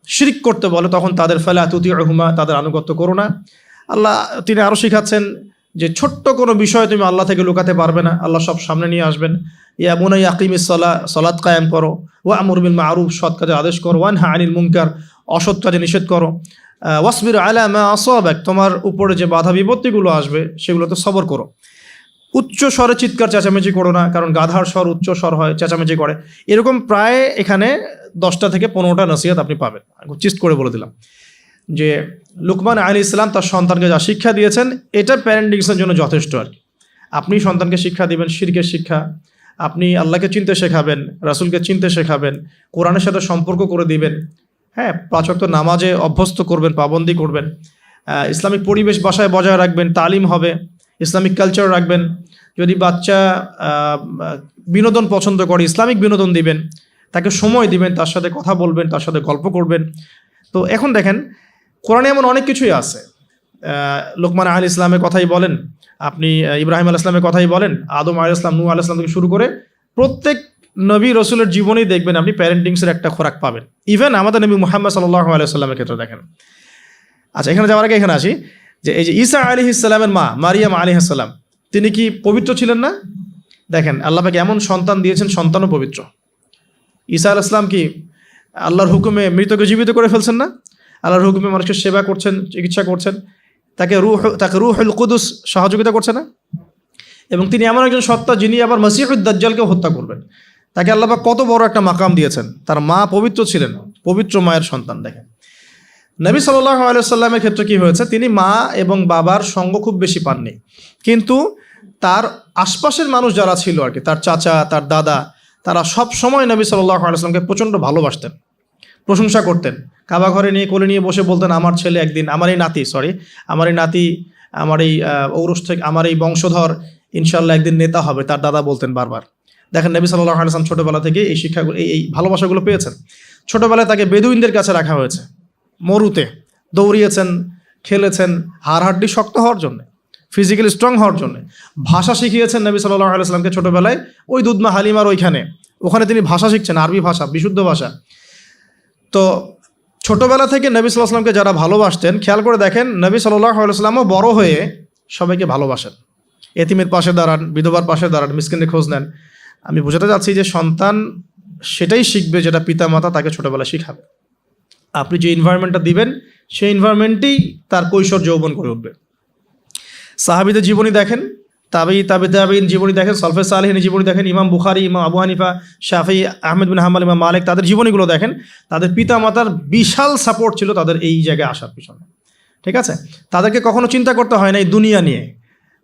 [SPEAKER 1] শিরক করতে বলে তখন তাদের ফালা তুতিউহুমা, তাদের আনুগত্য করো না। আল্লাহ তিনি আরও শিখাচ্ছেন যে ছোট্ট কোনো বিষয় তুমি আল্লাহ থেকে লুকাতে পারবে না, আল্লাহ সব সামনে নিয়ে আসবেন। ইয়া বুনাইয়া আকিমিস সালাহ, সালাত কায়েম করো, ওয়া আমুর বিল মারুফ, সৎ কাজে আদেশ করো, ওয়ানহা আনিল মুনকার, অসৎ কাজে নিষেধ করো, ওয়াসবির আলা মা আসাবাক, তোমার উপরে যে বাধা বিপত্তিগুলো আসবে সেগুলোতে সবর করো। উচ্চ স্বরে চিৎকার চেঁচামেচি করো না, কারণ গাধার স্বর উচ্চ স্বর হয়, চেঁচামেচি করে। এরকম প্রায় এখানে 10টা থেকে 15টা নসিহত আপনি পাবেন। চিস্ট করে বলে দিলাম যে লুকমান আলাইহিস সালাম তার সন্তানকে যা শিক্ষা দিয়েছেন এটা প্যারেন্টিংসের জন্য যথেষ্ট আর কি। আপনি সন্তানকে শিক্ষা দিবেন শিরকের শিক্ষা, আপনি আল্লাহকে চিনতে শেখাবেন, রাসূলকে চিনতে শেখাবেন, কোরআনের সাথে সম্পর্ক করে দিবেন, হ্যাঁ 5 ওয়াক্ত নামাজে অভ্যস্ত করবেন, পাবন্দি করবেন, ইসলামিক পরিবেশ বাসায় বজায় রাখবেন, তালিম হবে, ইসলামিক কালচার রাখবেন। যদি বাচ্চা বিনোদন পছন্দ করে ইসলামিক বিনোদন দিবেন, তাকে সময় দিবেন, তার সাথে কথা বলবেন, তার সাথে গল্প করবেন। তো এখন দেখেন কোরআনে এমন অনেক কিছুই আছে। লোকমান আলাইহিস সালামের কথাই বলেন, আপনি ইব্রাহিম আলাইহিস সালামের কথাই বলেন, আদম আলাইহিস সালাম, নূহ আলাইহিস সালাম থেকে শুরু করে প্রত্যেক নবী রসুলের জীবনেই দেখবেন আপনি প্যারেন্টিংসের একটা খোরাক পাবেন। ইভেন আমাদের নবী মুহাম্মদ সাল্লাল্লাহু আলাইহি সাল্লামের ক্ষেত্রে দেখেন। আচ্ছা, এখানে যাওয়ার আগে এখানে আসি যে এই যে ঈসা আলাইহিস সালামের মা মারিয়াম আলাইহিস সালাম, তিনি কি পবিত্র ছিলেন না? দেখেন আল্লাহ পাক এমন সন্তান দিয়েছেন, সন্তানও পবিত্র। ঈসা আলাইহিস সালাম কি আল্লাহর হুকুমে মৃতকে জীবিত করে ফেলছেন না? আল্লাহর হুকুমে মানুষকে সেবা করছেন, চিকিৎসা করছেন, তাকে রূহুল কুদুস সহযোগিতা করছে না? এবং তিনি এমন একজন সত্তা যিনি আবার মসিহুদ দাজ্জালকে হত্যা করবেন। তাকে আল্লাহ পাক কত বড় একটা মাকাম দিয়েছেন। তার মা পবিত্র ছিলেন, পবিত্র মায়ের সন্তান। দেখেন নবী সাল্লাল্লাহু আলাইহি সাল্লামের ক্ষেত্রে কি হয়েছে, তিনি মা এবং বাবার সঙ্গ খুব বেশি পাননি, কিন্তু তার আশপাশের মানুষ যারা ছিল আর কি, তার চাচা, তার দাদা, তারা সব সময় নবী সাল্লাল্লাহু আলাইহি সাল্লামকে প্রচণ্ড ভালোবাসতেন, প্রশংসা করতেন। কাবা ঘরে নিয়ে কোলে নিয়ে বসে বলতেন, আমার ছেলে একদিন, আমার এই নাতি, আমার এই ঔরস থেকে, আমার এই বংশধর ইনশাল্লাহ একদিন নেতা হবে, তার দাদা বলতেন বারবার। দেখেন নবী সাল্লাল্লাহু আলাইহি সাল্লাম ছোটোবেলা থেকে এই শিক্ষাগুলো, এই ভালোবাসাগুলো পেয়েছেন। ছোটোবেলায় তাকে বেদুইনদের কাছে রাখা হয়েছে, মরুতে দৌড়িয়েছেন, খেলেছেন, হাড়হাড্ডি শক্ত হওয়ার জন্য, ফিজিক্যালি স্ট্রং হওয়ার জন্য। ভাষা শিখিয়েছেন নবী সাল্লাল্লাহু আলাইহি সাল্লামকে ছোটোবেলায়, ওই দুধমা হালিমার ওখানে তিনি ভাষা শিখছেন, আরবি ভাষা, বিশুদ্ধ ভাষা। তো ছোটোবেলা থেকে নবী সাল্লাল্লাহু আলাইহি সাল্লামকে যারা ভালোবাসতেন, খেয়াল করে দেখেন নবী সাল্লাল্লাহু আলাইহি সাল্লামও বড় হয়ে সবাইকে ভালোবাসেন। এতিমের পাশে দাঁড়ান, বিধবার পাশে দাঁড়ান, মিসকিনের খোঁজ নেন। আমি বোঝাতে চাচ্ছি যে সন্তান সেটাই শিখবে যেটা পিতামাতা তাকে ছোটোবেলা শিখাবে। আপনি যে এনভায়রনমেন্টটা দিবেন সেই এনভায়রনমেন্টেই তার কৈশোর যৌবন করে উঠবে। সাহাবীদের জীবনী দেখেন, তাবেঈন জীবনী দেখেন, সলফে সালেহিনের জীবনী দেখেন, ইমাম বুখারী, ইমাম আবু হানিফা, শাফিঈ, আহমেদ বিন হাম্বল, ইমাম মালিক, তাদের জীবনীগুলো দেখেন। তাদের পিতামাতার বিশাল সাপোর্ট ছিল তাদের এই জায়গায় আসার পিছনে। ঠিক আছে, তাদেরকে কখনো চিন্তা করতে হয় না এই দুনিয়া নিয়ে।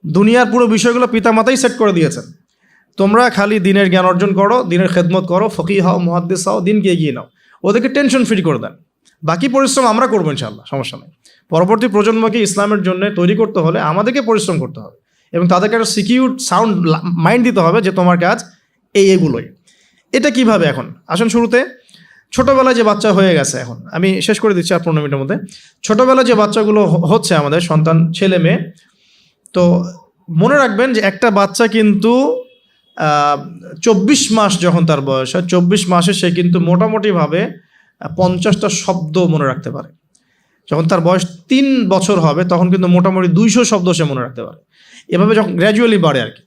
[SPEAKER 1] দুনিয়ার পুরো বিষয়গুলো পিতামাতাই সেট করে দিয়েছেন। তোমরা খালি দিনের জ্ঞান অর্জন করো, দিনের খেদমত করো, ফকিহ হও, মুহাদ্দিস হও, দিনকে এগিয়ে নাও। ওদেরকে টেনশন ফ্রি করে দেন, বাকি পরিশ্রম আমরা করবো ইনশাআল্লাহ, সমস্যা নেই। পরবর্তী প্রজন্মকে ইসলামের জন্য তৈরি করতে হলে আমাদেরকে পরিশ্রম করতে হবে এবং তাদেরকে একটা সিকিউর সাউন্ড মাইন্ড দিতে হবে যে তোমার কাজ এগুলোই। এটা কিভাবে? এখন আসুন শুরুতে ছোটোবেলায় যে বাচ্চা হয়ে গেছে, এখন আমি শেষ করে দিচ্ছি আর 15 মিনিটের মধ্যে। ছোটোবেলায় যে বাচ্চাগুলো হচ্ছে আমাদের সন্তান, ছেলে মেয়ে, তো মনে রাখবেন যে একটা বাচ্চা কিন্তু 24 মাস যখন তার বয়স হয়, 24 মাসে সে কিন্তু মোটামুটিভাবে 50টা শব্দ মনে রাখতে পারে। যখন তার বয়স 3 বছর হবে তখন কিন্তু মোটামুটি 200 শব্দ সে মনে রাখতে পারে। এভাবে যখন গ্র্যাজুয়ালি বাড়ে আর কি।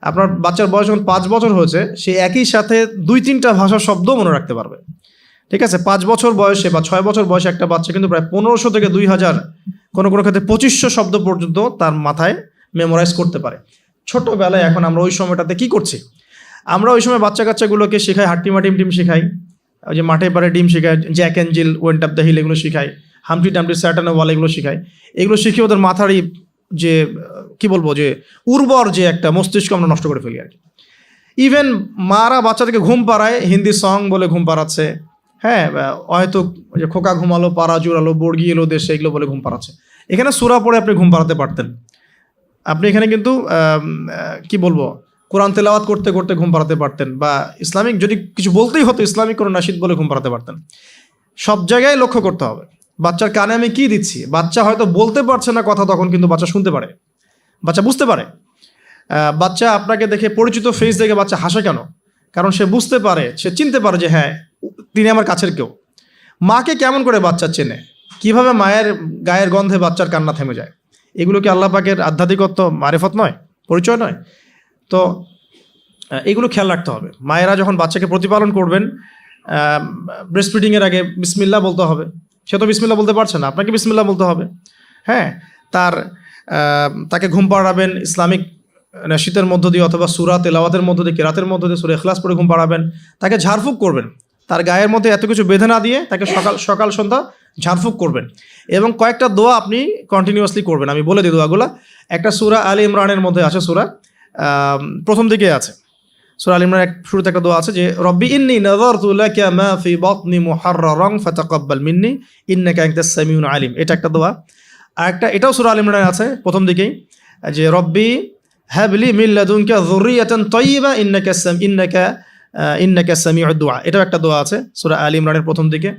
[SPEAKER 1] আপনার বাচ্চার বয়স যখন 5 বছর হয়েছে, সে একই সাথে 2-3টা ভাষার শব্দ মনে রাখতে পারবে। ঠিক আছে, 5 বছর বয়সে বা 6 বছর বয়সে একটা বাচ্চা কিন্তু প্রায় 1500 থেকে 2000, কোনো ক্ষেত্রে 2500 শব্দ পর্যন্ত তার মাথায় মেমোরাইজ করতে পারে ছোটোবেলায়। এখন আমরা ওই সময়টাতে কি করছি? আমরা ওই সময় বাচ্চা কাচ্চাগুলোকে শেখাই হাট্টিমা টিম শেখাই, ওই যে মাঠে পারে ডিম শেখাই, Jack and Jill, went up the hill, এগুলো শেখাই, হামটি টামটি স্যাটার্ন ওয়াল, এগুলো শেখাই। এগুলো শিখিয়ে ওদের মাথারই যে কি বলবো, যে উর্বর যে একটা মস্তিষ্ক আমরা নষ্ট করে ফেলি আর কি। ইভেন মারা বাচ্চাদেরকে ঘুম পাড়ায়, হিন্দি সং বলে ঘুম পাড়াচ্ছে, হ্যাঁ, হয়তো যে খোকা ঘুমালো, পাড়া জুড়ালো, বর্গি এলো দেশে, এগুলো বলে ঘুম পাড়াচ্ছে। এখানে সূরা পড়ে আপনি ঘুম পাড়াতে পারতেন। আপনি এখানে কিন্তু কি বলবো, কোরআন তেলাওয়াত করতে করতে ঘুম পাড়াতে পারতেন, বা ইসলামিক যদি কিছু বলতেই হতো ইসলামিক কোনো নাশিদ বলে ঘুম পাড়াতে পারতেন। সব জায়গায় লক্ষ্য করতে হবে বাচ্চার কানে আমি কি দিচ্ছি। বাচ্চা হয়তো বলতে পারছে না কথা, তখন কিন্তু বাচ্চা শুনতে পারে, বাচ্চা বুঝতে পারে। বাচ্চা আপনাকে দেখে, পরিচিত ফেস দেখে বাচ্চা হাসে কেন? কারণ সে বুঝতে পারে, সে চিনতে পারে যে হ্যাঁ তিনি আমার কাছের কেউ। মাকে কেমন করে বাচ্চা চেনে? কিভাবে মায়ের গায়ের গন্ধে বাচ্চার কান্না থেমে যায়? এগুলো কি আল্লাহ পাকের আধ্যাত্মিকত্ব, মারিফত নয়, পরিচয় নয়? তো এগুলো খেয়াল রাখতে হবে। মায়েরা যখন বাচ্চাকে প্রতিপালন করবেন, ব্রেস্ট ফিডিংয়ের আগে বিসমিল্লাহ বলতে হবে। সে তো বিসমিল্লাহ বলতে পারছে না, আপনাকে বিসমিল্লাহ বলতে হবে। হ্যাঁ, তাকে ঘুম পাড়াবেন ইসলামিক নাশিদের মধ্য দিয়ে, অথবা সূরা তেলাওয়াতের মধ্য দিয়ে, কিরাতের মধ্য দিয়ে, সূরা ইখলাস পড়ে ঘুম পাড়াবেন। তাকে ঝাড়ফুঁক করবেন, তার গায়ের মধ্যে এত কিছু বেঁধে না দিয়ে তাকে সকাল সন্ধ্যা ঝাড়ফুঁক করবেন। এবং কয়েকটা দোয়া আপনি কন্টিনিউয়াসলি করবেন। আমি বলে দিই দোয়াগুলো। একটা সূরা আলী ইমরানের মধ্যে আছে, প্রথম দিকে আছে সূরা আলী ইমরানের শুরুতে একটা দোয়া আছে যে রব্বি ইন্নী নাযারতু লাকা মা ফি বাতনি মুহাররারান ফাতাকাব্বাল মিন্নি ইন্নাকা আনতাস সামিউল আলিম। এটা একটা দোয়া। আর একটা, এটাও সূরা আলী ইমরানে আছে প্রথম দিকেই, যে রব্বি হাবলি মিন লাদুনকা যুররিয়াতান তাইয়্যিবা ইন্নাকা সামিউদ দুআ। এটাও একটা দোয়া আছে সূরা আলী ইমরানের প্রথম দিকে।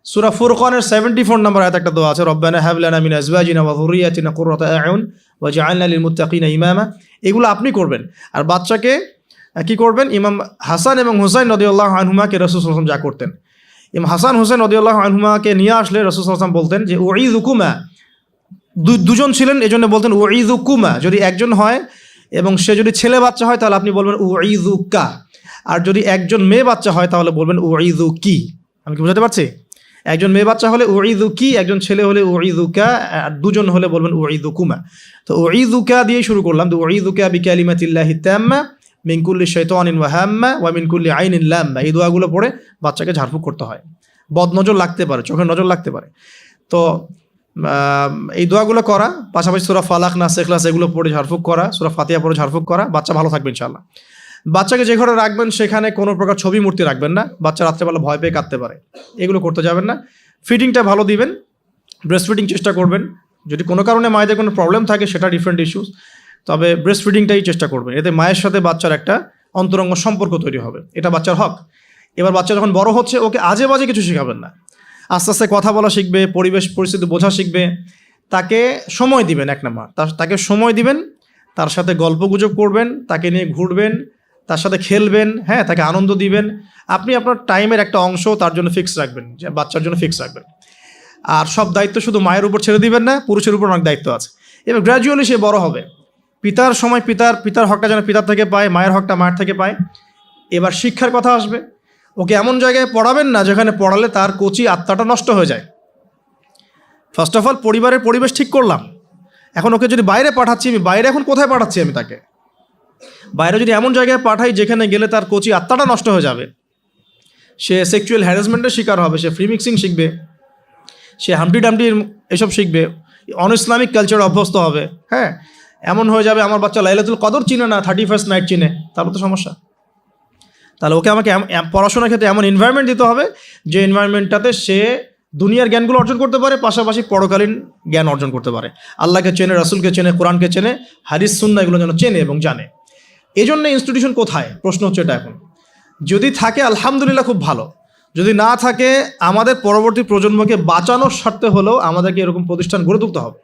[SPEAKER 1] সূরা ফুরকানের 74 নম্বর আয়াতে একটা দোয়া আছে, রব্বানা হাব লানা মিন আজওয়াজিনা ওয়া যুররিয়াতিনা কুররাতা আ'ইউন ওয়াজআলনা লিল মুত্তাকিনা ইমামা। এগুলো আপনি করবেন। আর বাচ্চাকে কি করবেন? ইমাম হাসান এবং হুসাইন রাদিয়াল্লাহু আনহুমাকে রাসূল সাল্লাল্লাহু আলাইহি ওয়াসাল্লাম যা করতেন, ইমাম হাসান হুসাইন রাদিয়াল্লাহু আনহুমাকে নিয়ে আসলে রাসূল সাল্লাল্লাহু আলাইহি ওয়াসাল্লাম বলতেন যে উঈযুকুমা। দুজন ছিলেন এজন্য বলতেন উঈযুকুমা। যদি একজন হয় এবং সে যদি ছেলে বাচ্চা হয় তাহলে আপনি বলবেন উঈযুকা। আর যদি একজন মেয়ে বাচ্চা হয় তাহলে বলবেন উঈযুকি। আমি কি বোঝাতে পারছি? একজন মেয়ে বাচ্চা হলে উঈযুকি, একজন ছেলে হলে উঈযুকা, আর দুজন হলে বলবেন উঈযুকুমা। তো উঈযুকা দিয়ে শুরু করলাম। তো উঈযুকা বিকালিমাতিল্লাহি তাম্মা মিন কুল্লি শাইতানিন ওয়া হাম্মা ওয়া মিন কুল্লি আইনিন লাম্মা। এই দোয়াগুলো পড়ে বাচ্চাকে ঝাড়ফুঁক করতে হয়। বদনজর লাগতে পারে, চোখের নজর লাগতে পারে। তো এই দোয়াগুলো করা, পাশাপাশি সূরা ফালাক, নাস, ইখলাস এগুলো পড়ে ঝাড়ফুঁক করা, সূরা ফাতিহা পড়ে ঝাড়ফুঁক করা, বাচ্চা ভালো থাকবে ইনশাআল্লাহ। বাচ্চাকে যে ঘরে রাখবেন সেখানে কোনো প্রকার ছবি মূর্তি রাখবেন না। বাচ্চা রাত্রেবেলা ভয় পেয়ে কাঁদতে পারে, এগুলো করতে যাবেন না। ফিডিংটা ভালো দিবেন, ব্রেস্ট ফিডিং চেষ্টা করবেন। যদি কোনো কারণে মায়েদের কোনো প্রবলেম থাকে সেটা ডিফারেন্ট ইস্যুস, তবে ব্রেস্ট ফিডিংটাই চেষ্টা করবেন। এতে মায়ের সাথে বাচ্চার একটা অন্তরঙ্গ সম্পর্ক তৈরি হবে, এটা বাচ্চার হক। এবার বাচ্চা যখন বড় হচ্ছে ওকে আজে বাজে কিছু শেখাবেন না। আস্তে আস্তে কথা বলা শিখবে, পরিবেশ পরিস্থিতি বোঝা শিখবে। তাকে সময় দিবেন, এক নাম্বার তাকে সময় দিবেন, তার সাথে গল্প গুজব করবেন, তাকে নিয়ে ঘুরবেন, তার সাথে খেলবেন, হ্যাঁ, তাকে আনন্দ দিবেন। আপনি আপনার টাইমের একটা অংশ তার জন্য ফিক্স রাখবেন, যে বাচ্চার জন্য ফিক্স রাখবেন। আর সব দায়িত্ব শুধু মায়ের উপর ছেড়ে দিবেন না, পুরুষের উপর অনেক দায়িত্ব আছে। এবার গ্র্যাজুয়ালি সে বড় হবে, পিতার সময় পিতার হকটা যেন পিতার থেকে পায়, মায়ের হকটা মায়ের থেকে পায়। এবার শিক্ষার কথা আসবে। ওকে এমন জায়গায় পড়াবেন না যেখানে পড়ালে তার কচি আত্মাটা নষ্ট হয়ে যায়। ফার্স্ট অফ অল পরিবারের পরিবেশ ঠিক করলাম। এখন ওকে যদি বাইরে পাঠাচ্ছি, আমি বাইরে এখন কোথায় পাঠাচ্ছি? আমি তাকে বাইরে যদি এমন জায়গায় পাঠাই যেখানে গেলে তার কচি আত্মাটা নষ্ট হয়ে যাবে, সে সেক্সুয়াল হ্যারাসমেন্টের শিকার হবে, সে ফ্রি মিক্সিং শিখবে, সে হামটি ডামটি এসব শিখবে, অন ইসলামিক কালচার অভ্যস্ত হবে। হ্যাঁ, এমন হয়ে যাবে আমার বাচ্চা লাইলাতুল কদর চিনে না, 31st নাইট চিনে, তারপর তো সমস্যা। তাহলে ওকে আমাকে পড়াশোনার ক্ষেত্রে এমন এনভায়রনমেন্ট দিতে হবে যে এনভায়রনমেন্টটাতে সে দুনিয়ার জ্ঞানগুলো অর্জন করতে পারে, পাশাপাশি পরকালীন জ্ঞান অর্জন করতে পারে। আল্লাহকে চেনে, রাসূলকে চেনে, কোরআনকে চেনে, হাদিস সুন্নাহ এগুলো যেন চেনে এবং জানে। এই জন্য ইনস্টিটিউশন কোথায়, প্রশ্ন হচ্ছে এটা এখন। যদি থাকে আলহামদুলিল্লাহ, খুব ভালো। যদি না থাকে, আমাদের পরবর্তী প্রজন্মকে বাঁচানোর স্বার্থে হলেও আমাদেরকে এরকম প্রতিষ্ঠান গড়ে তুলতে হবে।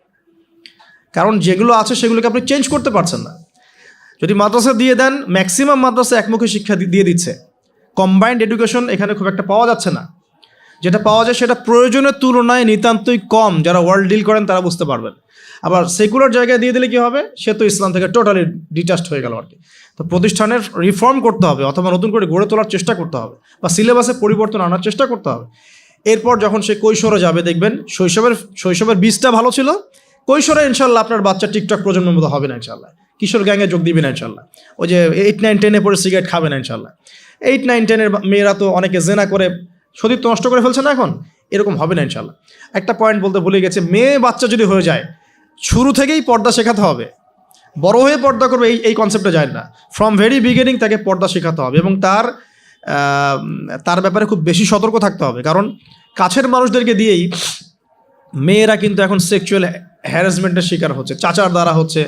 [SPEAKER 1] কারণ যেগুলো আছে সেগুলোকে আপনি চেঞ্জ করতে পারছেন না। যদি মাদ্রাসা দিয়ে দেন, ম্যাক্সিমাম মাদ্রাসা একমুখী শিক্ষা দিয়ে দিচ্ছে, কম্বাইন্ড এডুকেশন এখানে খুব একটা পাওয়া যাচ্ছে না। যেটা পাওয়া যায় সেটা প্রয়োজনের তুলনায় নিতান্তই কম। যারা ওয়ার্ল্ড ডিল করেন তারা বুঝতে পারবেন। আবার সেকুলার জায়গায় দিয়ে দিলে কি হবে, সে তো ইসলাম থেকে টোটালি ডিটাচড হয়ে গেল আর কি। তো প্রতিষ্ঠানের রিফর্ম করতে হবে, অথবা নতুন করে গড়ে তোলার চেষ্টা করতে হবে, বা সিলেবাসে পরিবর্তন আনার চেষ্টা করতে হবে। এরপর যখন সে কৈশোরে যাবে, দেখবেন শৈশবের বীজটা ভালো ছিল, কৈশোরে ইনশাল্লাহ আপনার বাচ্চা টিকটক প্রজন্মের মতো হবে না ইনশাল্লাহ। কিশোর গ্যাংয়ে যোগ দিবে না ইনশাল্লাহ। ওই যে 8, 9, 10 পরে সিগারেট খাবে না ইনশাল্লাহ। 8, 9, 10 মেয়েরা তো অনেকে জেনা করে সতীত্ব নষ্ট করে ফেলছে না এখন, এরকম হবে না ইনশাল্লাহ। একটা পয়েন্ট বলতে ভুলে গেছে, মেয়ে বাচ্চা যদি হয়ে যায়, শুরু থেকেই পর্দা শেখাতে হবে। বড় হয়ে পর্দা করবে এই কনসেপ্টে যায় না। ফ্রম ভেরি বিগিনিং তাকে পর্দা শেখাতে হবে, এবং তার ব্যাপারে খুব বেশি সতর্ক থাকতে হবে। কারণ কাছের মানুষদেরকে দিয়েই মেয়েরা কিন্তু এখন সেক্সুয়াল হ্যারাসমেন্টের শিকার হচ্ছে, চাচার দ্বারা হচ্ছে।